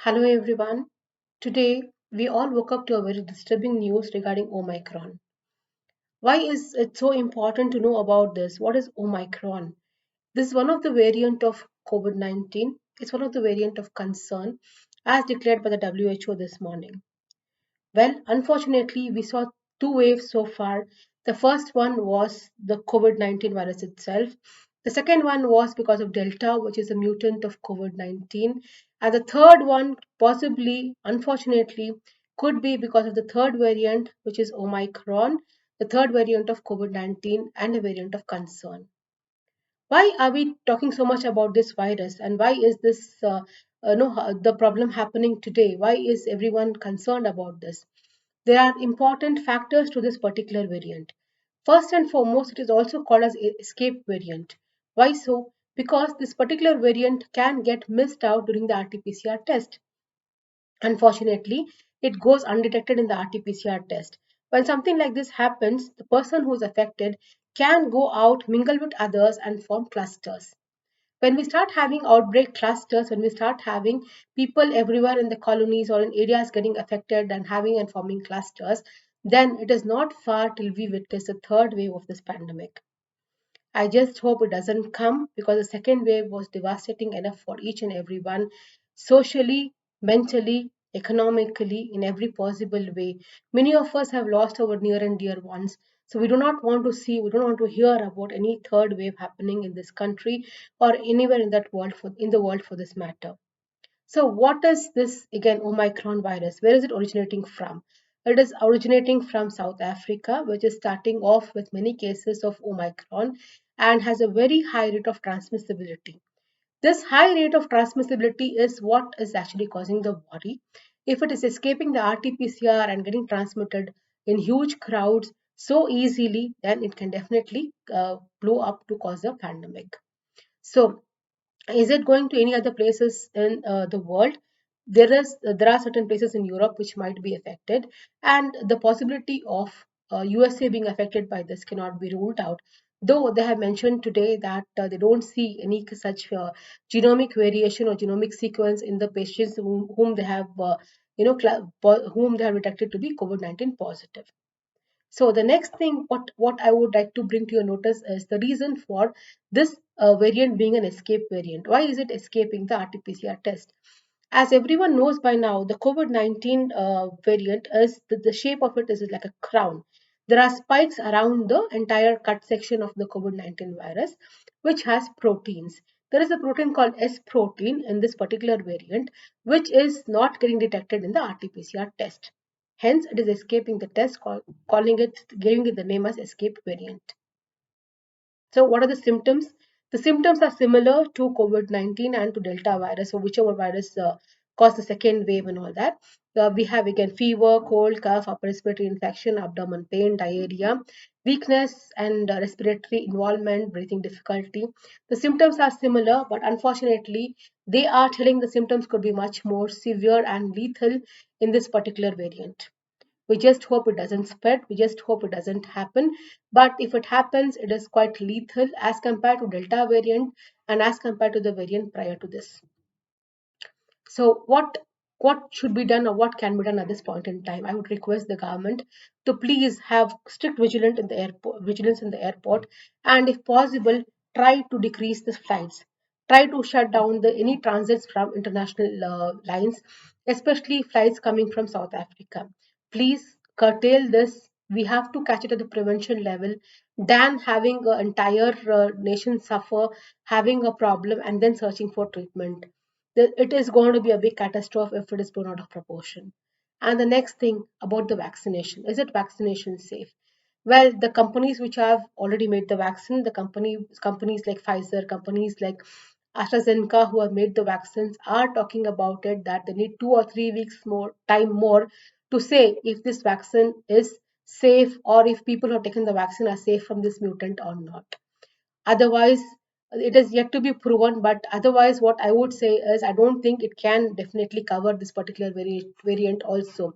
Hello everyone. Today we all woke up to a very disturbing news regarding Omicron. Why is it so important to know about this? What is Omicron? This is one of the variant of COVID-19. It's one of the variant of concern as declared by the WHO this morning. Well, unfortunately, we saw two waves so far. The first one was the COVID 19 virus itself. The second one was because of Delta, which is a mutant of COVID 19. And the third one, possibly, unfortunately, could be because of the third variant, which is Omicron, the third variant of COVID 19 and a variant of concern. Why are we talking so much about this virus and why is this no, the problem happening today? Why is everyone concerned about this? There are important factors to this particular variant. First and foremost, it is also called as escape variant. Why so? Because this particular variant can get missed out during the RT-PCR test. Unfortunately, it goes undetected in the RT-PCR test. When something like this happens, the person who is affected can go out, mingle with others, and form clusters. When we start having outbreak clusters, when we start having people everywhere in the colonies or in areas getting affected and having and forming clusters, then it is not far till we witness a third wave of this pandemic. I just hope it doesn't come because the second wave was devastating enough for each and everyone, socially, mentally, economically, in every possible way. Many of us have lost our near and dear ones. So we do not want to see, we don't want to hear about any third wave happening in this country or anywhere in that world in the world for this matter. So, what is this again, Omicron virus? Where is it originating from? It is originating from South Africa, which is starting off with many cases of Omicron and has a very high rate of transmissibility. This high rate of transmissibility is what is actually causing the worry. If it is escaping the RT-PCR and getting transmitted in huge crowds so easily, then it can definitely blow up to cause a pandemic. So, is it going to any other places in the world? There are certain places in Europe which might be affected, and the possibility of USA being affected by this cannot be ruled out. Though they have mentioned today that they don't see any such genomic variation or genomic sequence in the patients whom they have whom they have detected to be COVID-19 positive. So the next thing, what I would like to bring to your notice is the reason for this variant being an escape variant. Why is it escaping the RT-PCR test? As everyone knows by now, the COVID-19 variant is the shape of it is like a crown. There are spikes around the entire cut section of the COVID-19 virus, which has proteins. There is a protein called S protein in this particular variant, which is not getting detected in the RT-PCR test. Hence, it is escaping the test, calling it, giving it the name as escape variant. So, what are the symptoms? The symptoms are similar to COVID 19 and to Delta virus, or whichever virus caused the second wave and all that. We have again fever, cold, cough, upper respiratory infection, abdomen pain, diarrhea, weakness, and respiratory involvement, breathing difficulty. The symptoms are similar, but unfortunately, they are telling the symptoms could be much more severe and lethal in this particular variant. We just hope it doesn't spread. We just hope it doesn't happen. But if it happens, it is quite lethal as compared to Delta variant and as compared to the variant prior to this. So what should be done or what can be done at this point in time? I would request the government to please have strict vigilance in the airport, and if possible, try to decrease the flights. Try to shut down the any transits from international lines, especially flights coming from South Africa. Please curtail this. We have to catch it at the prevention level than having an entire nation suffer, having a problem, and then searching for treatment. It is going to be a big catastrophe if it is blown out of proportion. And the next thing about the vaccination, is it vaccination safe? Well, the companies which have already made the vaccine, the companies like Pfizer, companies like AstraZeneca who have made the vaccines are talking about it that they need 2 or 3 weeks more to say if this vaccine is safe or if people who have taken the vaccine are safe from this mutant or not. Otherwise, it is yet to be proven, but otherwise, what I would say is I don't think it can definitely cover this particular variant also.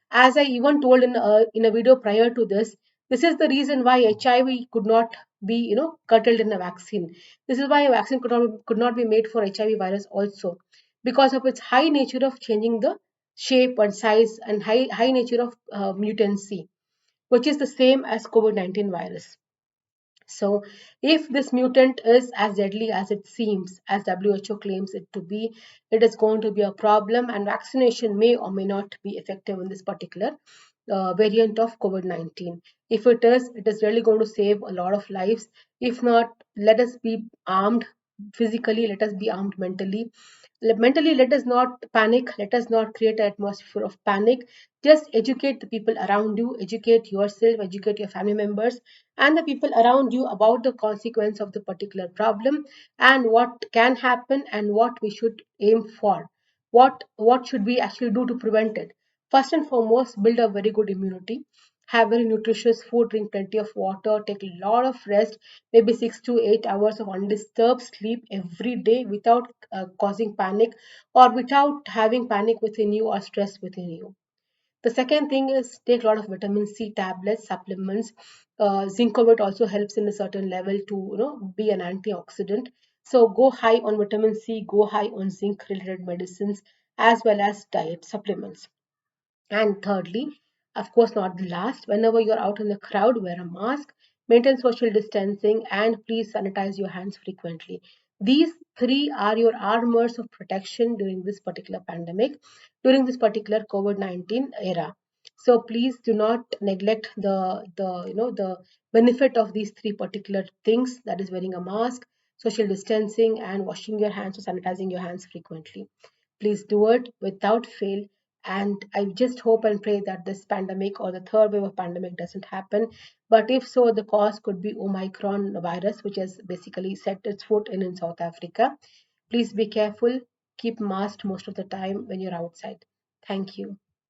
As I even told in a video prior to this, this is the reason why HIV could not be curtailed in a vaccine. This is why a vaccine could not be made for HIV virus also, because of its high nature of changing the shape and size and high nature of mutancy, which is the same as COVID-19 virus. So, if this mutant is as deadly as it seems, as WHO claims it to be, it is going to be a problem, and vaccination may or may not be effective in this particular variant of COVID 19. If it is really going to save a lot of lives. If not, let us be armed physically, let us be armed mentally. Mentally, let us not panic, let us not create an atmosphere of panic. Just educate the people around you, educate yourself, educate your family members and the people around you about the consequence of the particular problem and what can happen and what we should aim for. What should we actually do to prevent it? First and foremost, build a very good immunity. Have very nutritious food, drink plenty of water, take a lot of rest, maybe 6 to 8 hours of undisturbed sleep every day without causing panic or without having panic within you or stress within you. The second thing is take a lot of vitamin C tablets, supplements. Zinc also helps in a certain level to be an antioxidant. So go high on vitamin C, go high on zinc related medicines as well as diet supplements. And thirdly, of course, not the last, whenever you're out in the crowd, wear a mask, maintain social distancing, and please sanitize your hands frequently. These three are your armors of protection during this particular pandemic, during this particular COVID-19 era. So please do not neglect the benefit of these three particular things, that is wearing a mask, social distancing, and washing your hands or sanitizing your hands frequently. Please do it without fail. And I just hope and pray that this pandemic or the third wave of pandemic doesn't happen. But if so, the cause could be Omicron virus, which has basically set its foot in South Africa. Please be careful. Keep masked most of the time when you're outside. Thank you.